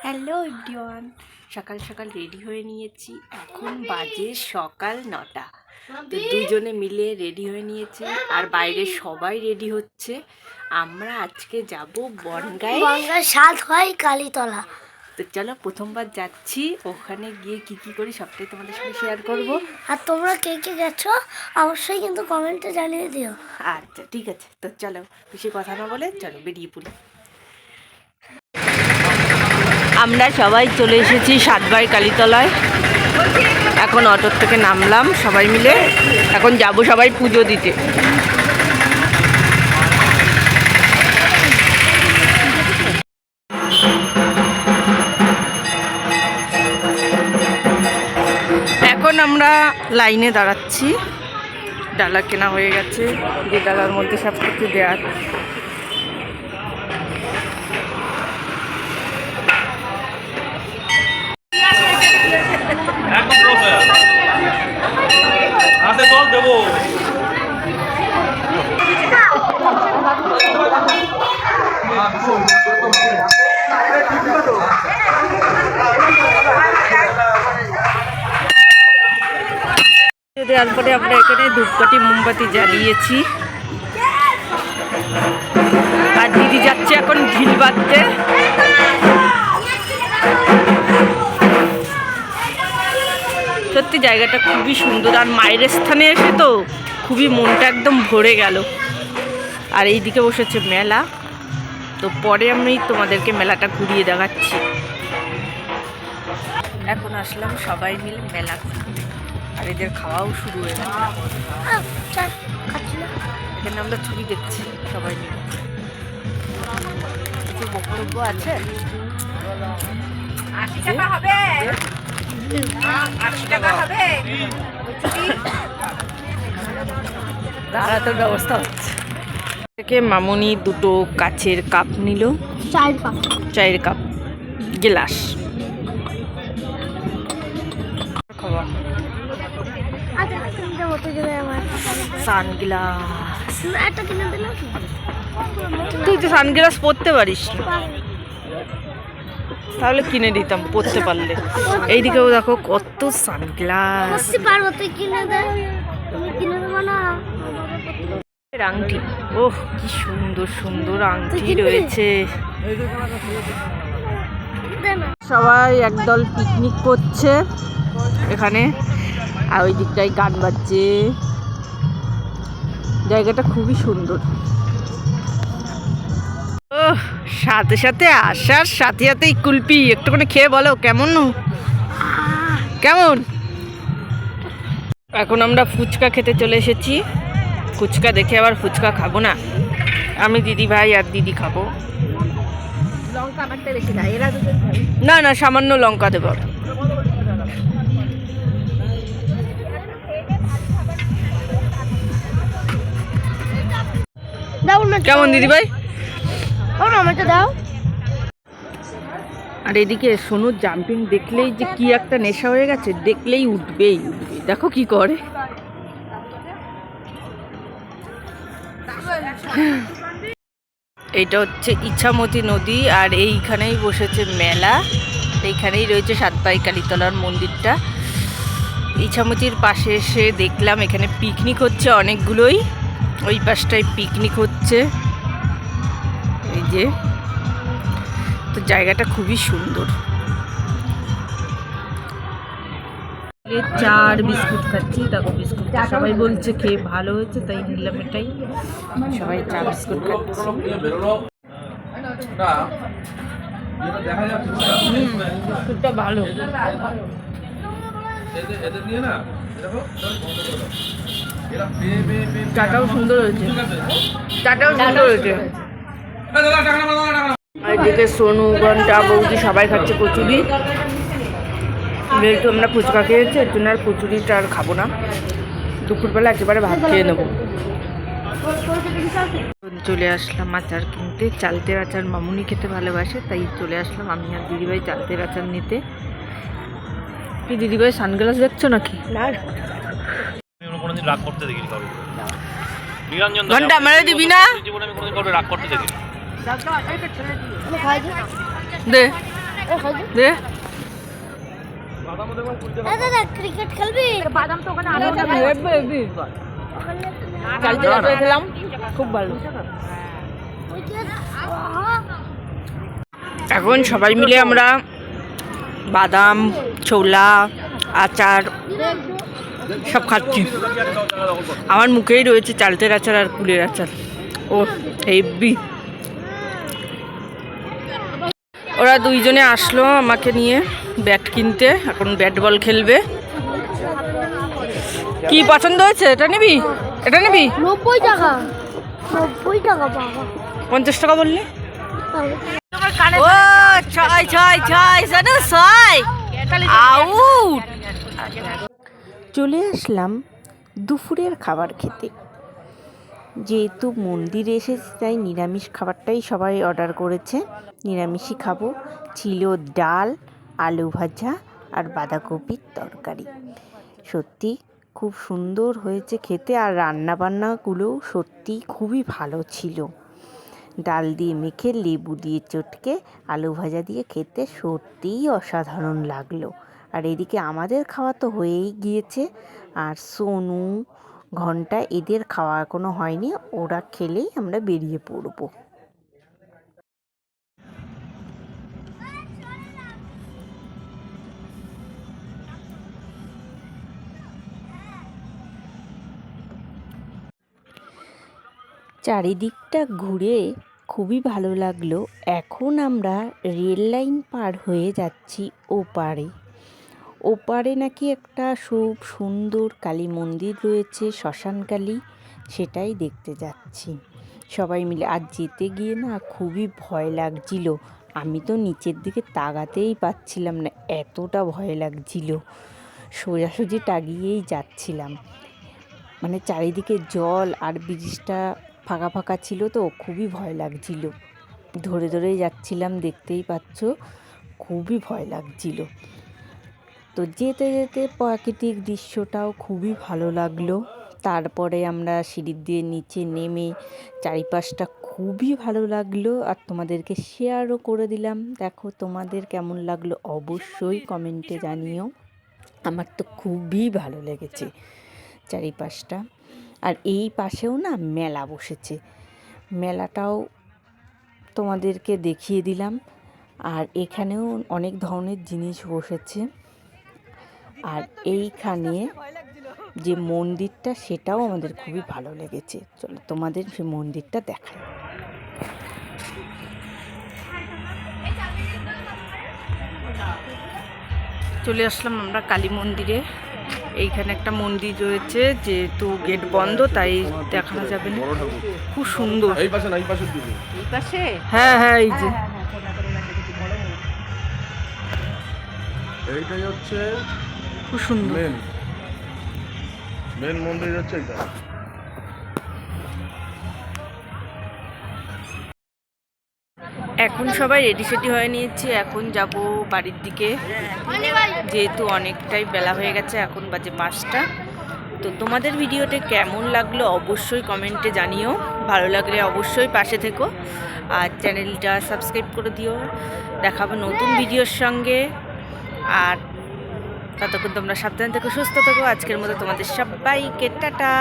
Hello everyone, সকাল সকাল ready হয়ে নিয়েছি। এখন বাজে সকাল 9টা। তো দুজনে মিলে রেডি হয়ে নিয়েছি, আর বাইরে সবাই রেডি হচ্ছে। আমরা আজকে যাব বনগাঁয়। বনগাঁয় সাত হয় কালীতলা। তো চলো, প্রথমবার যাচ্ছি, ওখানে গিয়ে কি কি করি সবটাই তোমাদের সাথে শেয়ার করব। আর তোমরা কে কে গেছো অবশ্যই কিন্তু কমেন্টে জানিয়ে দিও। আচ্ছা ঠিক আছে, তো চলো বেশি কথা না বলে চলো বেরিয়ে পড়ি। আমরা সবাই চলে এসেছি সাতবাই কালীতলায়। এখন অটোর থেকে নামলাম সবাই মিলে, এখন যাব সবাই পুজো দিতে। এখন আমরা লাইনে দাঁড়াচ্ছি, ডালা কেনা হয়ে গেছে, যে ডালার মধ্যে সব কিছু দেওয়ার। হাতে জল দেবো। দেওয়ার পরে আমরা এখানে ধূপকাঠি মোমবাতি জ্বালিয়েছি, আর দিদি যাচ্ছে এখন ঢিল বাঁধতে। সত্যি জায়গাটা খুবই সুন্দর, আর মায়ের স্থানে এসে তো খুবই মনটা একদম ভরে গেল। আর এইদিকে বসেছে মেলা, তো পরে আমি তোমাদেরকে মেলাটা ঘুরিয়ে দেখাচ্ছি। এখন আসলাম সবাই মিলে মেলা ঘুরতে, আর এদের খাওয়াও শুরু হয়ে গেল। এখানে আমরা ছবি দেখছি সবাই মিলে। কিছু বক্তব্য আছে? 80 টাকা হবে, 80 টাকা হবে। দাঁড়াতে ব্যবস্থা হচ্ছে। থেকে মামুনি দুটো কাচের কাপ নিল, চায়ের কাপ, গ্লাস। খাওয়া সানগ্লাস, তুই তো সানগ্লাস পরতে পারিস, তাহলে কিনে দিতাম পরতে পারলে। এইদিকেও দেখো কত সানগ্লাস, আংটি। ওহ কি সুন্দর সুন্দর আংটি রয়েছে। সবাই একদল পিকনিক করছে এখানে, আর ওই দিকটায় গান বাজছে। জায়গাটা খুবই সুন্দর। ওহ, সাথে সাথে আসার সাথে সাথেই কুলপি একটুখানি খেয়ে বলো কেমন কেমন। এখন আমরা ফুচকা খেতে চলে এসেছি। ফুচকা দেখে আবার ফুচকা খাবো না, আমি দিদি ভাই আর দিদি খাবো। লঙ্কা আমারটা বেশি না, এরা দুজন না না সামান্য লঙ্কা দেবো। কেমন দিদি ভাই? দাও। আর এদিকে সোনু জাম্পিং দেখলেই যে কি একটা নেশা হয়ে গেছে, দেখলেই উঠবেই উঠবে। দেখো কি করে। এইটা হচ্ছে ইছামতি নদী, আর এইখানেই বসেছে মেলা। এইখানেই রয়েছে সাতবাই কালীতলার মন্দিরটা। ইছামতির পাশে এসে দেখলাম এখানে পিকনিক হচ্ছে অনেকগুলোই, ওই পাশটায় পিকনিক হচ্ছে। এই যে, তো জায়গাটা খুবই সুন্দর। চা আর বিস্কুট খাচ্ছি, দেখো বিস্কুট সবাই বলছে খেয়ে ভালো হয়েছে, তাই নিলাম এটাই। সবাই চা বিস্কুট খাচ্ছে। বিস্কুটটা ভালো, চাটাও সুন্দর হয়েছে, চাটাও সুন্দর হয়েছে। আর এদিকে সোনু, ঘন্টা, বৌদি সবাই খাচ্ছে কচুরি। যেহেতু আমরা ফুচকা খেয়েছি এর জন্য আর কচুরিটা আর খাবো না, দুপুরবেলা একেবারে ভাত খেয়ে নেবো। চলে আসলাম আচার কিনতে, চালতের আচার মামুনি খেতে ভালোবাসে, তাই চলে আসলাম আমি আর দিদিভাই চালতের আচার নিতে। কি দিদিভাই সানগ্লাস দেখছো নাকি? ঘন্টা আমার দিবি না? দে দে দাদা ক্রিকেট খেলবি? কালকে রাতে খেলাম, খুব ভালো। এখন সবাই মিলে আমরা বাদাম, ছোলা, আচার সব খাচ্ছি। আমার মুখেই রয়েছে চালতের আচার আর কুলের আচার। ও হেভি। ওরা দুইজনে আসলো আমাকে নিয়ে ব্যাট কিনতে, এখন ব্যাট বল খেলবে। কি পছন্দ হয়েছে? এটা নিবি? এটা নিবি? 90 টাকা। 90 টাকা বাবা। 50 টাকা বললে? ও ছয় ছয় ছয় জানো ছয় আউট। চলে আসলাম দুপুরের খাবার খেতে। যেহেতু মন্দিরে এসেছি তাই নিরামিষ খাবারটাই সবাই অর্ডার করেছে। নিরামিষই খাবো। ছিল ডাল, আলু ভাজা আর বাঁধাকপির তরকারি। সত্যি খুব সুন্দর হয়েছে খেতে, আর রান্নাবান্নাগুলোও সত্যি খুবই ভালো ছিল। ডাল দিয়ে মেখে লেবু দিয়ে চটকে আলু ভাজা দিয়ে খেতে সত্যিই অসাধারণ লাগলো। আর এদিকে আমাদের খাওয়া তো হয়েই গিয়েছে, আর সোনু, ঘন্টা এদের খাওয়া এখনো হয়নি। ওরা খেলেই আমরা বেরিয়ে পড়বো। চারিদিকটা ঘুরে খুবই ভালো লাগলো। এখন আমরা রেল লাইন পার হয়ে যাচ্ছি ওপারে। ওপারে নাকি একটা খুব সুন্দর কালী মন্দির রয়েছে, শ্মশানকালী, সেটাই দেখতে যাচ্ছি সবাই মিলে। আর যেতে গিয়ে না খুবই ভয় লাগছিল। আমি তো নিচের দিকে তাকাতেই পাচ্ছিলাম না, এতটা ভয় লাগছিল। সোজাসুজি তাকিয়েই যাচ্ছিলাম, মানে চারিদিকে জল আর ব্রিজটা ফাঁকা ফাঁকা ছিল, তো খুবই ভয় লাগছিল। ধরে ধরে যাচ্ছিলাম, দেখতেই পাচ্ছ, খুবই ভয় লাগছিল। তো যেতে যেতে প্রাকৃতিক দৃশ্যটাও খুবই ভালো লাগলো। তারপরে আমরা সিঁড়ি দিয়ে নিচে নেমে চারিপাশটা খুবই ভালো লাগলো, আর তোমাদেরকে শেয়ারও করে দিলাম। দেখো তোমাদের কেমন লাগলো অবশ্যই কমেন্টে জানিও। আমার তো খুবই ভালো লেগেছে চারিপাশটা। আর এই পাশেও না মেলা বসেছে, মেলাটাও তোমাদেরকে দেখিয়ে দিলাম। আর এখানেও অনেক ধরনের জিনিস বসেছে। আর এইখানে যে মন্দিরটা সেটাও আমাদের খুবই ভালো লেগেছে। চলো তোমাদের সেই মন্দিরটা দেখাই। চলে আসলাম আমরা কালী মন্দিরে। এইখানে একটা মন্দির রয়েছে, যেহেতু গেট বন্ধ তাই দেখানো যাবে না। খুব সুন্দর। এই পাশে না, এই পাশের দিকে। এই পাশে? হ্যাঁ হ্যাঁ, এই যে এইটাই হচ্ছে খুব সুন্দর। মেন মন্দির হচ্ছে এটা। এখন সবাই রেডি সেডি হয়ে নিয়েছি, এখন যাব বাড়ির দিকে, যেহেতু অনেকটাই বেলা হয়ে গেছে, এখন বাজে 5টা। তো তোমাদের ভিডিওটা কেমন লাগলো অবশ্যই কমেন্টে জানিও। ভালো লাগলে অবশ্যই পাশে থেকো, আর চ্যানেলটা সাবস্ক্রাইব করে দিও। দেখাবো নতুন ভিডিওর সঙ্গে। আর ততক্ষণ তোমরা সাবধানে থেকো, সুস্থ থেকো। আজকের মতো তোমাদের সবাইকে টাটা।